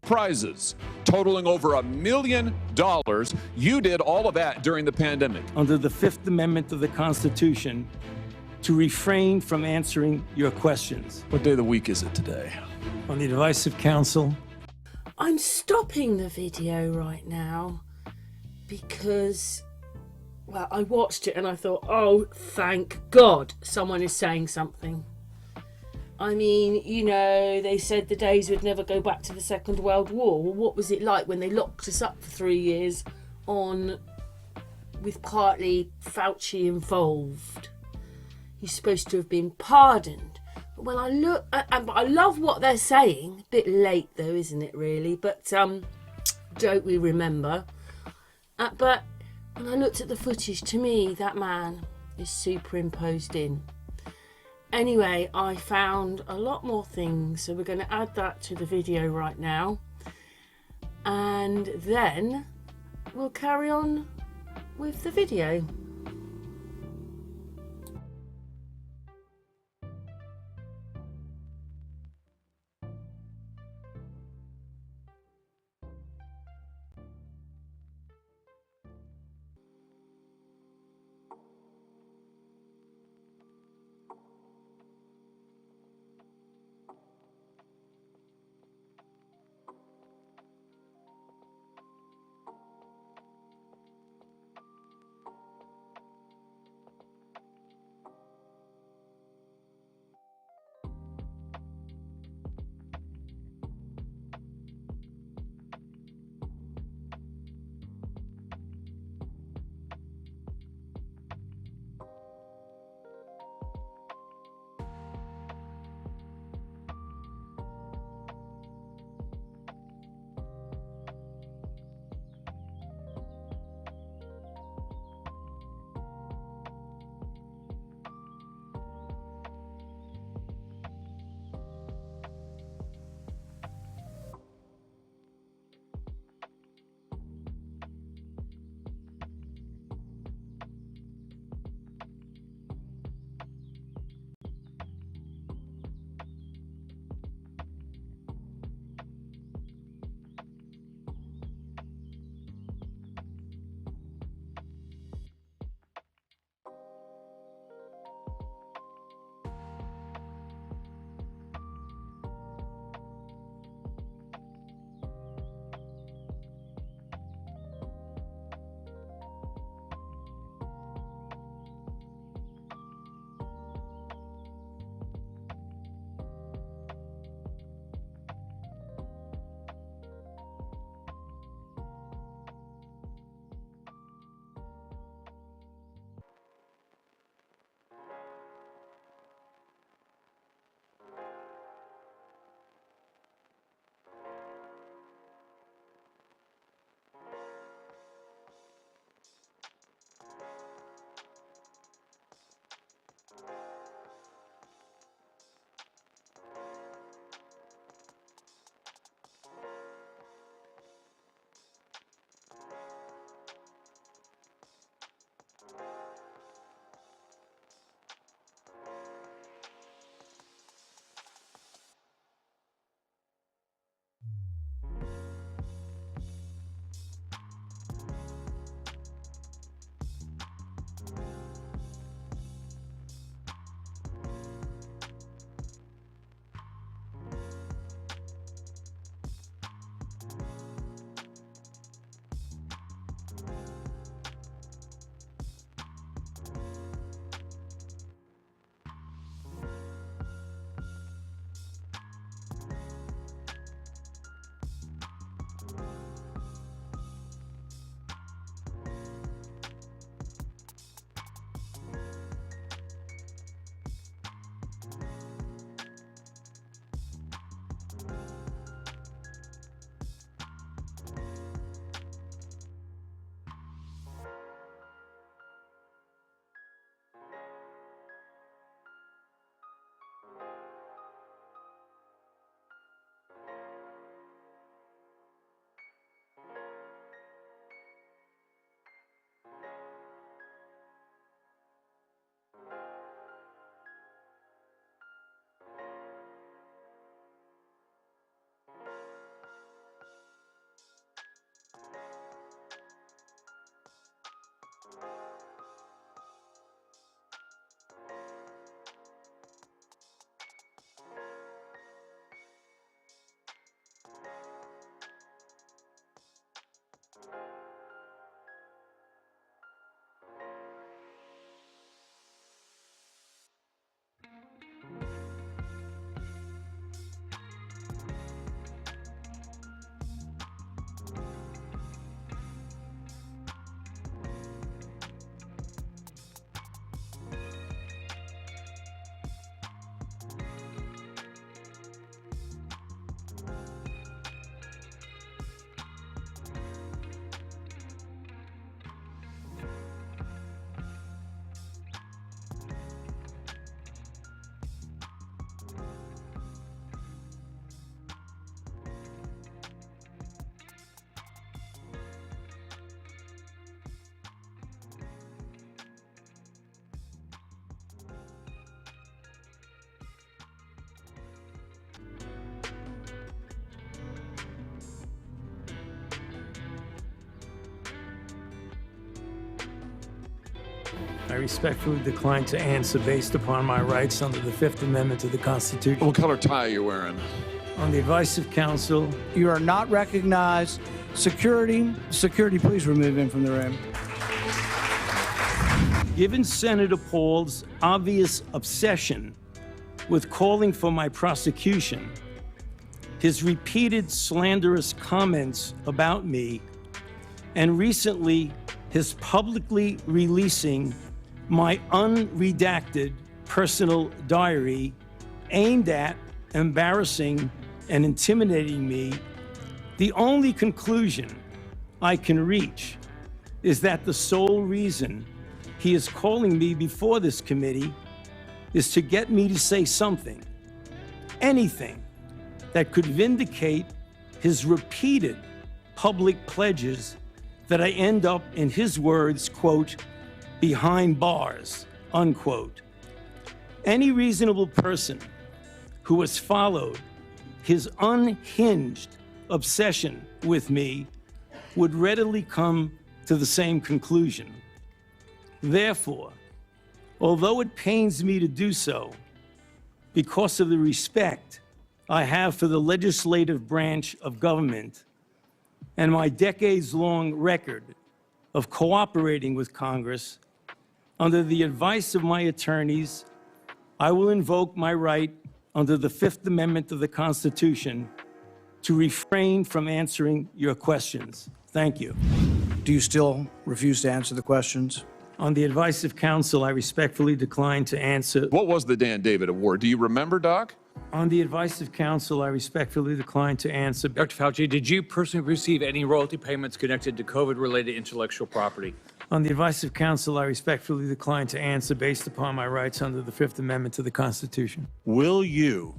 prizes totaling over $1 million. You did all of that during the pandemic. Under the Fifth Amendment of the Constitution, to refrain from answering your questions. What day of the week is it today? On the advice of counsel. I'm stopping the video right now because, well, I watched it and I thought, oh, thank God someone is saying something. I mean, you know, they said the days would never go back to the Second World War. Well, what was it like when they locked us up for 3 years with partly Facui involved? He's supposed to have been pardoned. But when I look, but I love what they're saying. A bit late though, isn't it really? But don't we remember? But when I looked at the footage, to me, that man is superimposed in. Anyway, I found a lot more things, so we're going to add that to the video right now. And then we'll carry on with the video. I respectfully decline to answer based upon my rights under the Fifth Amendment to the Constitution. What color tie are you wearing? On the advice of counsel, You are not recognized. Security, please remove him from the room. given Senator Paul's obvious obsession with calling for my prosecution, his repeated slanderous comments about me, and recently his publicly releasing my unredacted personal diary aimed at embarrassing and intimidating me, the only conclusion I can reach is that the sole reason he is calling me before this committee is to get me to say something, anything, that could vindicate his repeated public pledges that I end up, in his words, quote, behind bars, unquote. Any reasonable person who has followed his unhinged obsession with me would readily come to the same conclusion. Therefore, although it pains me to do so, because of the respect I have for the legislative branch of government and my decades-long record of cooperating with Congress, under the advice of my attorneys, I will invoke my right under the Fifth Amendment of the Constitution to refrain from answering your questions. Thank you. Do you still refuse to answer the questions? On the advice of counsel, I respectfully decline to answer. What was the Dan David Award? Do you remember, Doc? On the advice of counsel, I respectfully decline to answer. Dr. Fauci, did you personally receive any royalty payments connected to COVID-related intellectual property? On the advice of counsel, I respectfully decline to answer based upon my rights under the Fifth Amendment to the Constitution. Will you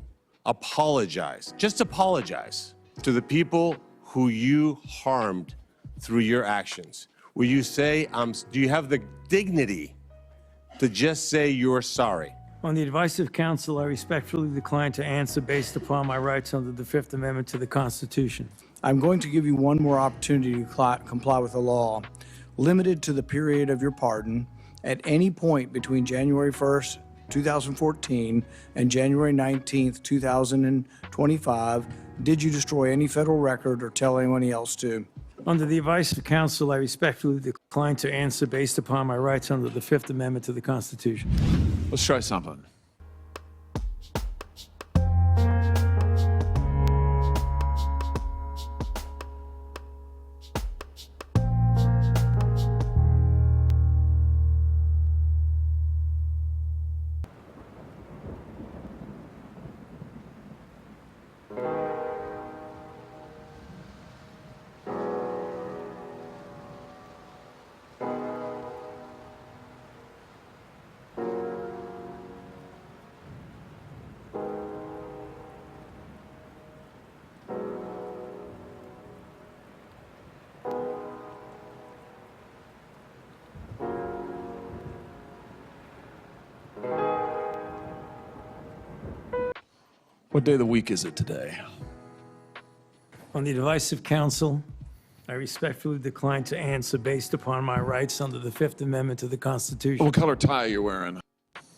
apologize, just apologize, to the people who you harmed through your actions? Will you say, do you have the dignity to just say you're sorry? On the advice of counsel, I respectfully decline to answer based upon my rights under the Fifth Amendment to the Constitution. I'm going to give you one more opportunity to comply with the law, limited to the period of your pardon. At any point between January 1st, 2014 and January 19th, 2025, did you destroy any federal record or tell anyone else to? Under the advice of counsel, I respectfully decline to answer based upon my rights under the Fifth Amendment to the Constitution. Let's try something. What day of the week is it today? On the advice of counsel, I respectfully decline to answer based upon my rights under the Fifth Amendment to the Constitution. What color tie are you wearing?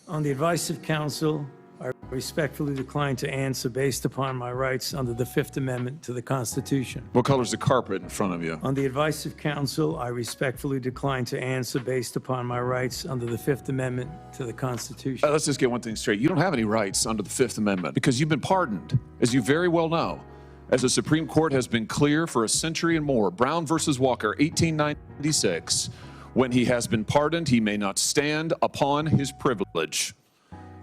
On the advice of counsel, I respectfully decline to answer based upon my rights under the Fifth Amendment to the Constitution. What color's the carpet in front of you? On the advice of counsel, I respectfully decline to answer based upon my rights under the Fifth Amendment to the Constitution. Let's just get one thing straight. You don't have any rights under the Fifth Amendment because you've been pardoned, as you very well know. As the Supreme Court has been clear for a century and more, Brown versus Walker, 1896, when he has been pardoned, he may not stand upon his privilege.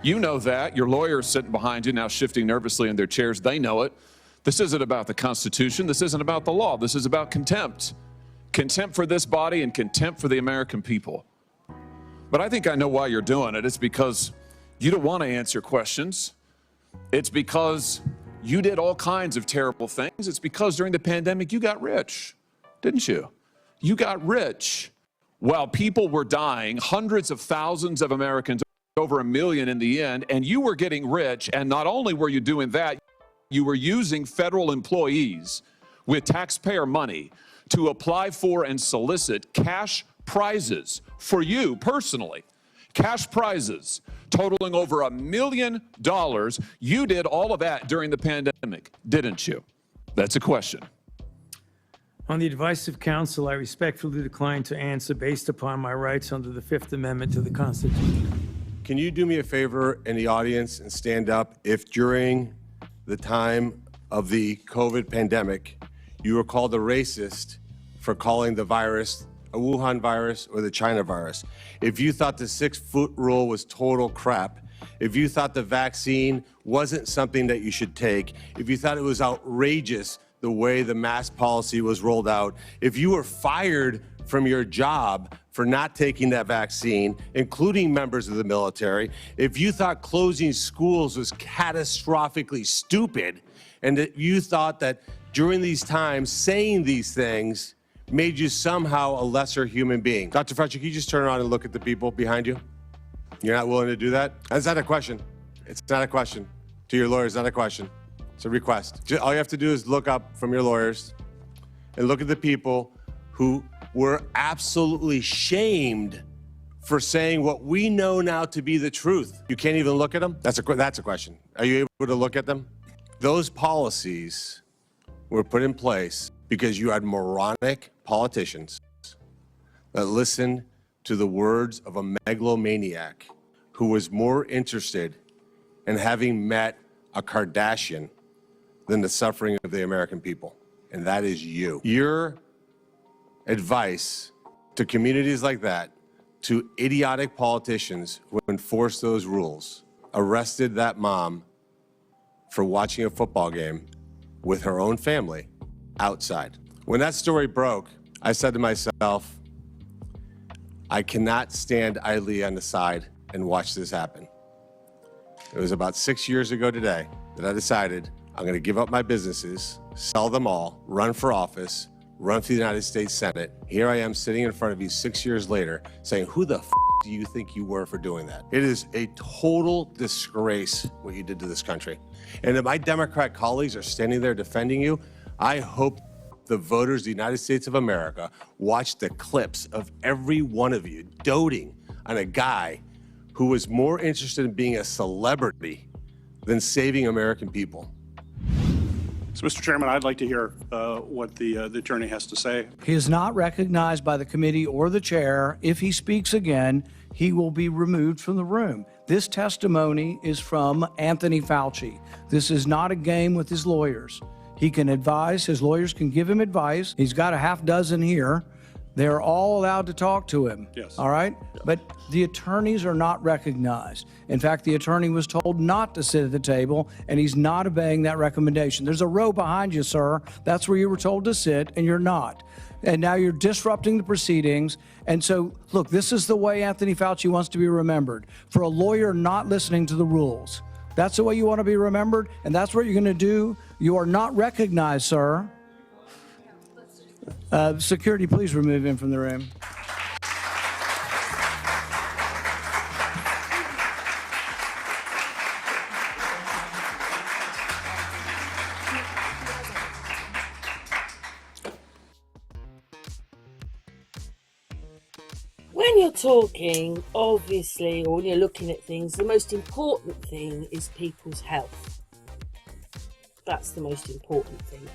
You know that. Your lawyers sitting behind you now shifting nervously in their chairs. They know it. This isn't about the Constitution. This isn't about the law. This is about contempt. Contempt for this body and contempt for the American people. But I think I know why you're doing it. It's because you don't want to answer questions. It's because you did all kinds of terrible things. It's because during the pandemic you got rich, didn't you? You got rich while people were dying, hundreds of thousands of Americans, over 1 million in the end, and you were getting rich. And not only were you doing that, you were using federal employees with taxpayer money to apply for and solicit cash prizes for you personally. cash prizes totaling over $1 million. You did all of that during the pandemic, didn't you? That's a question. On the advice of counsel, I respectfully decline to answer based upon my rights under the Fifth Amendment to the Constitution. Can you do me a favor in the audience and stand up if during the time of the COVID pandemic, you were called a racist for calling the virus a Wuhan virus or the China virus? If you thought the 6-foot rule was total crap, if you thought the vaccine wasn't something that you should take, if you thought it was outrageous the way the mask policy was rolled out, if you were fired from your job for not taking that vaccine, including members of the military, if you thought closing schools was catastrophically stupid, and that you thought that during these times saying these things made you somehow a lesser human being. Dr. Facui, can you just turn around and look at the people behind you? You're not willing to do that? That's not a question. It's not a question. To your lawyers, not a question. It's a request. All you have to do is look up from your lawyers and look at the people who were absolutely shamed for saying what we know now to be the truth. You can't even look at them? That's a question. Are you able to look at them? Those policies were put in place because you had moronic politicians that listened to the words of a megalomaniac who was more interested in having met a Kardashian than the suffering of the American people. And that is you. Your advice to communities like that, to idiotic politicians who enforced those rules, arrested that mom for watching a football game with her own family outside. When that story broke, I said to myself, I cannot stand idly on the side and watch this happen. It was about 6 years ago today that I decided I'm going to give up my businesses, sell them all, run for office, run for the United States Senate. Here I am sitting in front of you 6 years later saying, who the do you think you were for doing that? It is a total disgrace what you did to this country. And if my Democrat colleagues are standing there defending you, I hope the voters of the United States of America watch the clips of every one of you doting on a guy who was more interested in being a celebrity than saving American people. So, Mr. Chairman, I'd like to hear what the attorney has to say. He is not recognized by the committee or the chair. If he speaks again, he will be removed from the room. This testimony is from Anthony Fauci. This is not a game with his lawyers. He can advise, his lawyers can give him advice. He's got a half dozen here. They're all allowed to talk to him. Yes. All right? Yeah. But the attorneys are not recognized. In fact, the attorney was told not to sit at the table, and he's not obeying that recommendation. There's a row behind you, sir. That's where you were told to sit, and you're not. And now you're disrupting the proceedings. And so, look, this is the way Anthony Fauci wants to be remembered, for a lawyer not listening to the rules. That's the way you want to be remembered, and that's what you're going to do. You are not recognized, sir. Security, please remove him from the room. When you're talking, obviously, or when you're looking at things, the most important thing is people's health. That's the most important thing.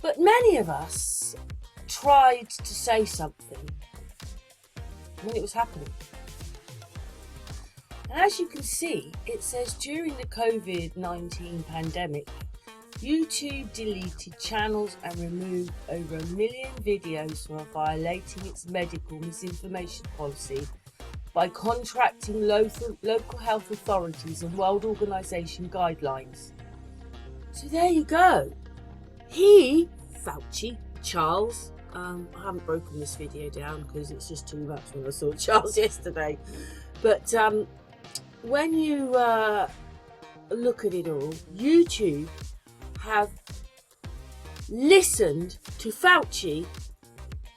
But many of us tried to say something when it was happening. And as you can see, it says during the COVID-19 pandemic, YouTube deleted channels and removed over 1 million videos for violating its medical misinformation policy by contracting local health authorities and World Organization guidelines. So there you go. He, Fauci, Charles, I haven't broken this video down because it's just too much when I saw Charles yesterday. But when you look at it all, YouTube have listened to Fauci,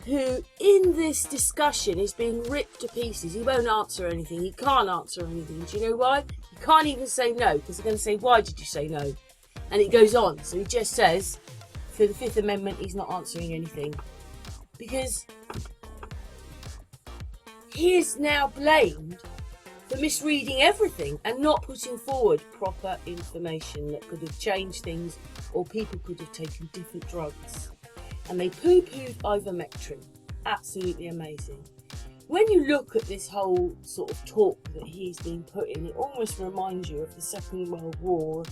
who in this discussion is being ripped to pieces. He won't answer anything. He can't answer anything. Do you know why? He can't even say no, because they're going to say, why did you say no? And it goes on. So he just says, for the Fifth Amendment, he's not answering anything. Because he is now blamed for misreading everything and not putting forward proper information that could have changed things, or people could have taken different drugs. And they poo-pooed ivermectin. Absolutely amazing. When you look at this whole sort of talk that he's been put in, it almost reminds you of the Second World War.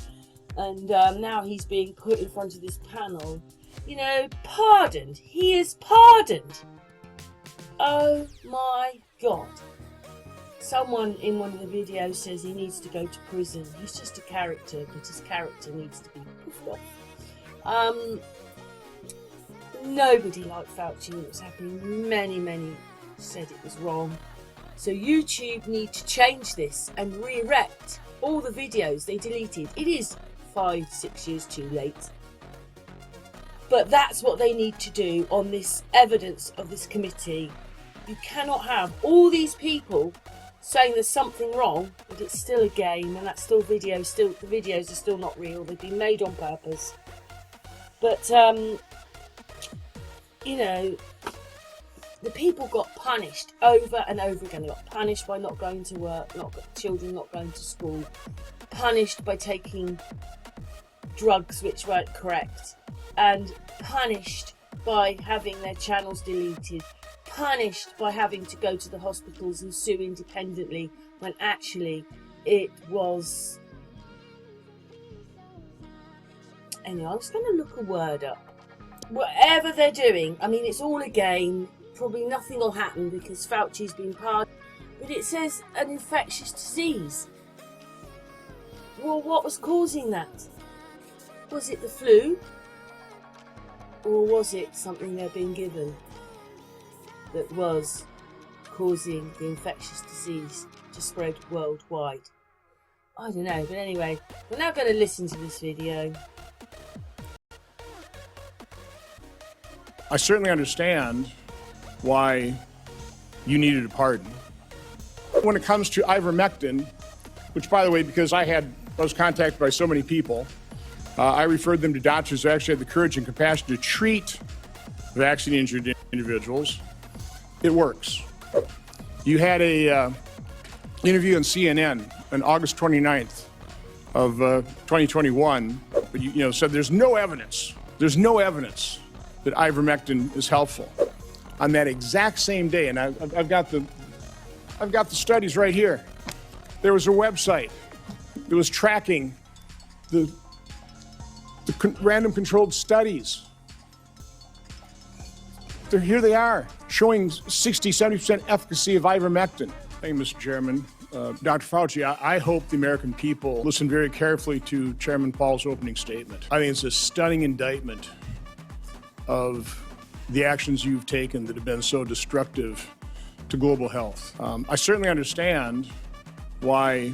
And now he's being put in front of this panel. You know, pardoned. He is pardoned. Oh my God. Someone in one of the videos says he needs to go to prison. He's just a character, but his character needs to be poofed off. Nobody liked Fauci when it was happening. Many said it was wrong. So YouTube need to change this and re-erect all the videos they deleted. It is 5-6 years too late. But that's what they need to do on this evidence of this committee. You cannot have all these people saying there's something wrong, but it's still a game, and that's still video. The videos are still not real. They've been made on purpose. But you know, the people got punished over and over again. They got punished by not going to work, children not going to school, punished by taking drugs which weren't correct, and punished by having their channels deleted, punished by having to go to the hospitals and sue independently, when actually it was... Anyway, I'm just going to look a word up. Whatever they're doing, I mean, it's all a game. Probably nothing will happen because Fauci's been pardoned. But it says an infectious disease. Well, what was causing that? Was it the flu? Or was it something they're being given that was causing the infectious disease to spread worldwide? I don't know, but anyway, we're now going to listen to this video. I certainly understand why you needed a pardon. When it comes to ivermectin, which, by the way, because I was contacted by so many people, I referred them to doctors who actually had the courage and compassion to treat vaccine-injured individuals. It works. You had a interview on CNN on August 29th of 2021, but you said there's no evidence that ivermectin is helpful. On that exact same day, and I've got the studies right here. There was a website that was tracking the random controlled studies. Here they are, showing 60-70% efficacy of ivermectin. Thank you, Mr. Chairman. Dr. Fauci, I hope the American people listen very carefully to Chairman Paul's opening statement. I think it's a stunning indictment of the actions you've taken that have been so destructive to global health. I certainly understand why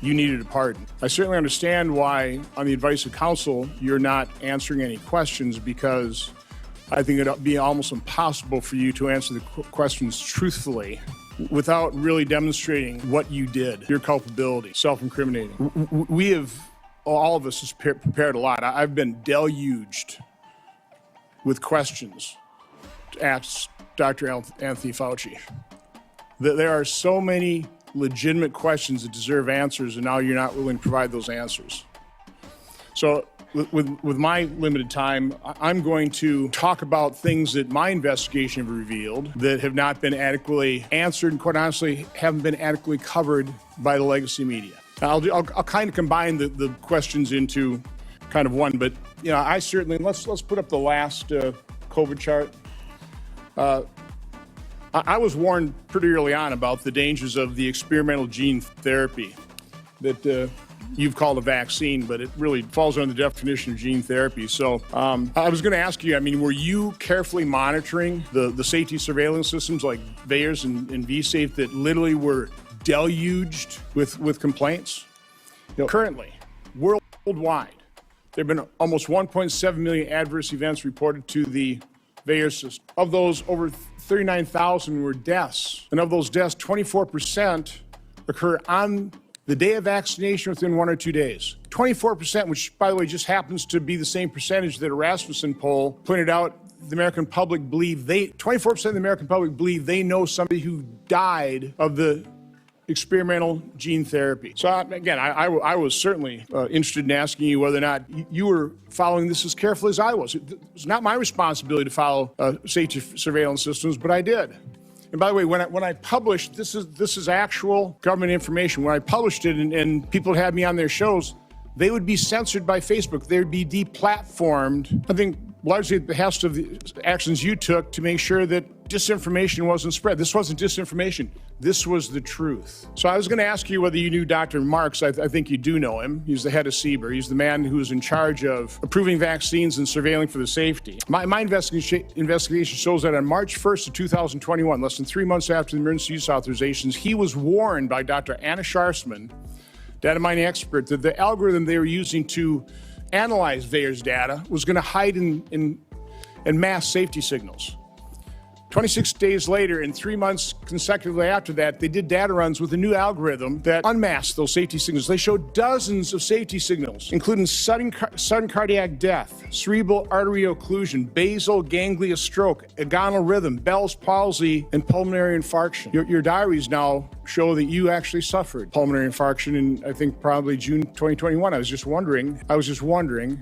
you needed a pardon. I certainly understand why, on the advice of counsel, you're not answering any questions, because I think it'd be almost impossible for you to answer the questions truthfully without really demonstrating what you did, your culpability, self-incriminating. We have, all of us, has prepared a lot. I've been deluged with questions to ask Dr. Anthony Fauci. There are so many legitimate questions that deserve answers, and now you're not willing to provide those answers. So with my limited time, I'm going to talk about things that my investigation have revealed that have not been adequately answered, and quite honestly, haven't been adequately covered by the legacy media. I'll kind of combine the questions into kind of one, but I certainly, let's put up the last COVID chart. I was warned pretty early on about the dangers of the experimental gene therapy that you've called a vaccine, but it really falls under the definition of gene therapy. So I was going to ask you, were you carefully monitoring the safety surveillance systems like VAERS and VSafe that literally were deluged with complaints? Currently, worldwide, there have been almost 1.7 million adverse events reported to the VAERS system. Of those, over 39,000 were deaths. And of those deaths, 24% occur on the day of vaccination within 1 or 2 days. 24%, which, by the way, just happens to be the same percentage that a Rasmussen poll pointed out the American public believe 24% of the American public believe they know somebody who died of the experimental gene therapy. So again, I was certainly interested in asking you whether or not you were following this as carefully as I was. It was not my responsibility to follow safety surveillance systems, but I did. And by the way, when I published, this is actual government information. When I published it and people had me on their shows, they would be censored by Facebook. They would be deplatformed. I think largely at the behest of the actions you took to make sure that disinformation wasn't spread. This wasn't disinformation. This was the truth. So I was going to ask you whether you knew Dr. Marks. I think you do know him. He's the head of CBER. He's the man who is in charge of approving vaccines and surveilling for the safety. My investigation shows that on March 1st of 2021, less than 3 months after the emergency use authorizations, he was warned by Dr. Anna Scharsman, data mining expert, that the algorithm they were using to analyze VAERS data was going to hide in mass safety signals. 26 days later and 3 months consecutively after that, they did data runs with a new algorithm that unmasked those safety signals. They showed dozens of safety signals, including sudden cardiac death, cerebral artery occlusion, basal ganglia stroke, agonal rhythm, Bell's palsy, and pulmonary infarction. Your diaries now show that you actually suffered pulmonary infarction in, I think, probably June 2021. I was just wondering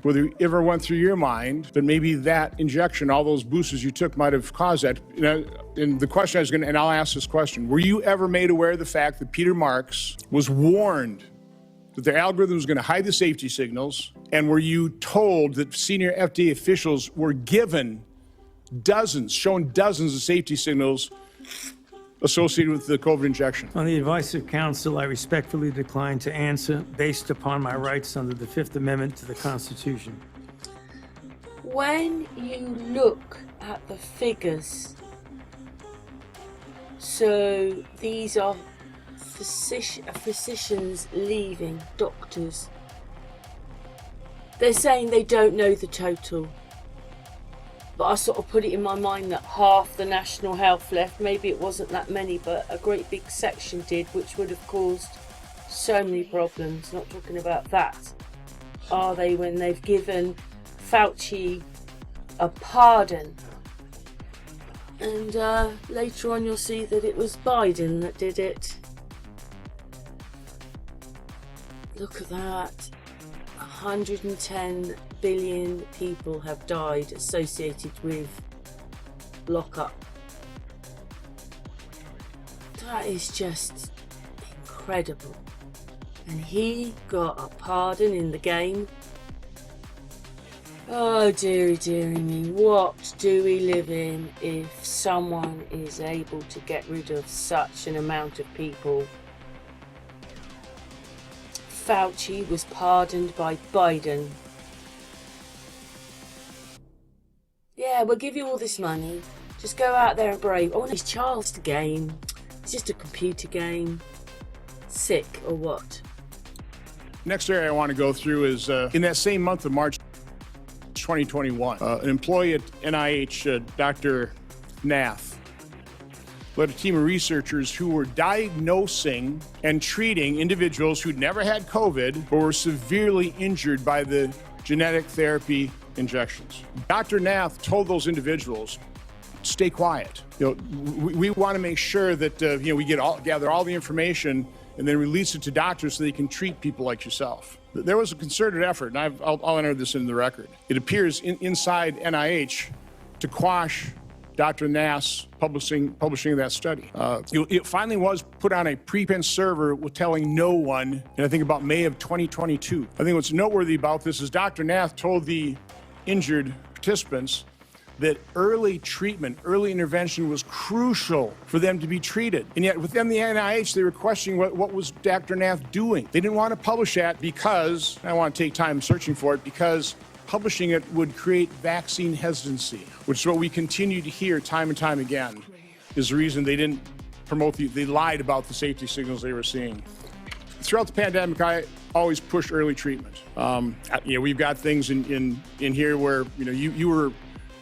whether it ever went through your mind that maybe that injection, all those boosters you took, might have caused that. And the question I was going to, and I'll ask this question, were you ever made aware of the fact that Peter Marks was warned that the algorithm was going to hide the safety signals? And were you told that senior FDA officials were given shown dozens of safety signals associated with the COVID injection? On the advice of counsel, I respectfully decline to answer based upon my rights under the Fifth Amendment to the Constitution. When you look at the figures, so these are physicians leaving, doctors. They're saying they don't know the total. But I sort of put it in my mind that half the national health left. Maybe it wasn't that many, but a great big section did, which would have caused so many problems. Not talking about that. Are they, when they've given Facui a pardon? And later on you'll see that it was Biden that did it. Look at that. 110 billion people have died associated with lockup. That is just incredible. And he got a pardon in the game. Oh dearie, dearie me, what do we live in if someone is able to get rid of such an amount of people? Facui was pardoned by Biden. Yeah, we'll give you all this money. Just go out there and brave. Oh, it's Charles' game. It's just a computer game. Sick or what? Next area I want to go through is in that same month of March 2021, an employee at NIH, Dr. Nath, led a team of researchers who were diagnosing and treating individuals who'd never had COVID but were severely injured by the genetic therapy injections. Dr. Nath told those individuals, stay quiet. We want to make sure that we gather all the information and then release it to doctors so they can treat people like yourself. There was a concerted effort, and I'll enter this in the record. It appears inside NIH to quash Dr. Nass publishing that study. It finally was put on a preprint server with telling no one, and I think about May of 2022. I think what's noteworthy about this is Dr. Nath told the injured participants that early treatment, early intervention was crucial for them to be treated. And yet within the NIH, they were questioning what was Dr. Nath doing. They didn't want to publish that because, I want to take time searching for it, because publishing it would create vaccine hesitancy, which is what we continue to hear time and time again, is the reason they didn't promote, they lied about the safety signals they were seeing. Throughout the pandemic, I always pushed early treatment. We've got things in here where, you were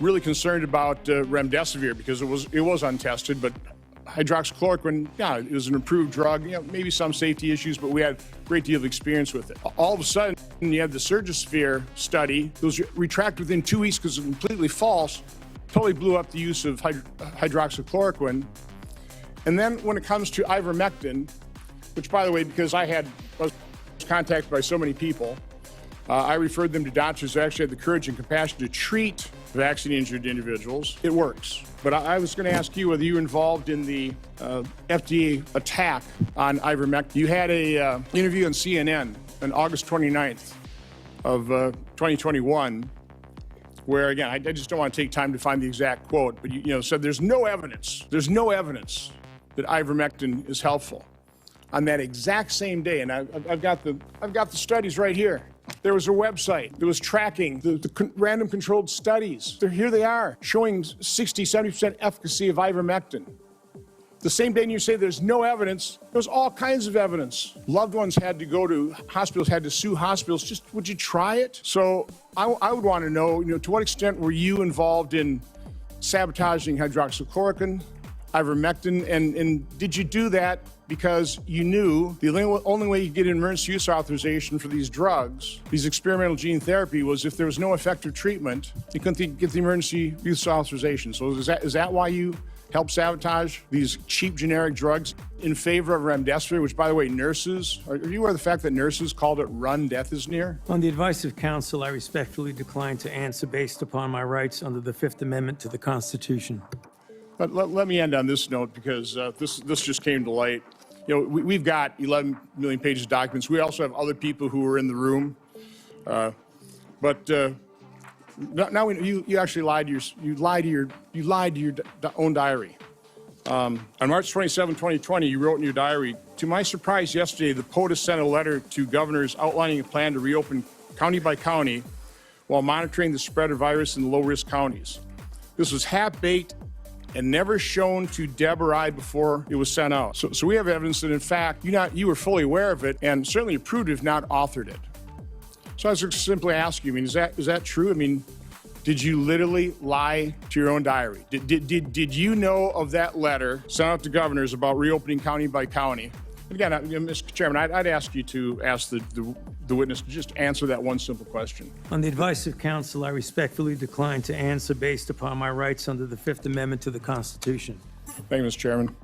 really concerned about remdesivir because it was untested, but hydroxychloroquine, it was an approved drug. Maybe some safety issues, but we had a great deal of experience with it. All of a sudden, you had the Surgisphere study. It was retracted within 2 weeks because it was completely false. totally blew up the use of hydroxychloroquine. And then when it comes to ivermectin, which, by the way, because I was contacted by so many people, I referred them to doctors who actually had the courage and compassion to treat vaccine-injured individuals. It works. But I was going to ask you whether you were involved in the FDA attack on ivermectin. You had a interview on CNN on August 29th of 2021, where, again, I just don't want to take time to find the exact quote, but you said there's no evidence that ivermectin is helpful. On that exact same day, and I've got the studies right here. There was a website that was tracking the random controlled studies. Here they are, showing 60-70% efficacy of ivermectin. The same day you say there's no evidence, there's all kinds of evidence. Loved ones had to go to hospitals, had to sue hospitals. Just, would you try it? So I would want to know, to what extent were you involved in sabotaging hydroxychloroquine, ivermectin, and did you do that because you knew the only way you get an emergency use authorization for these drugs, these experimental gene therapy, was if there was no effective treatment, you couldn't get the emergency use authorization. So is that why you helped sabotage these cheap generic drugs in favor of remdesivir, which, by the way, nurses, are you aware of the fact that nurses called it run, death is near? On the advice of counsel, I respectfully decline to answer based upon my rights under the Fifth Amendment to the Constitution. But let me end on this note, because this just came to light. We've got 11 million pages of documents. We also have other people who were in the room. But now you actually lied to your own diary. On March 27, 2020, you wrote in your diary, "To my surprise yesterday, the POTUS sent a letter to governors outlining a plan to reopen county by county while monitoring the spread of virus in the low-risk counties. This was half-baked and never shown to Deb or I before it was sent out. So we have evidence that, in fact, you were fully aware of it and certainly approved, if not authored it." So I was just simply asking you, is that true? Did you literally lie to your own diary? Did you know of that letter sent out to governors about reopening county by county? Again, Mr. Chairman, I'd ask you to ask the witness to just answer that one simple question. On the advice of counsel, I respectfully decline to answer based upon my rights under the Fifth Amendment to the Constitution. Thank you, Mr. Chairman.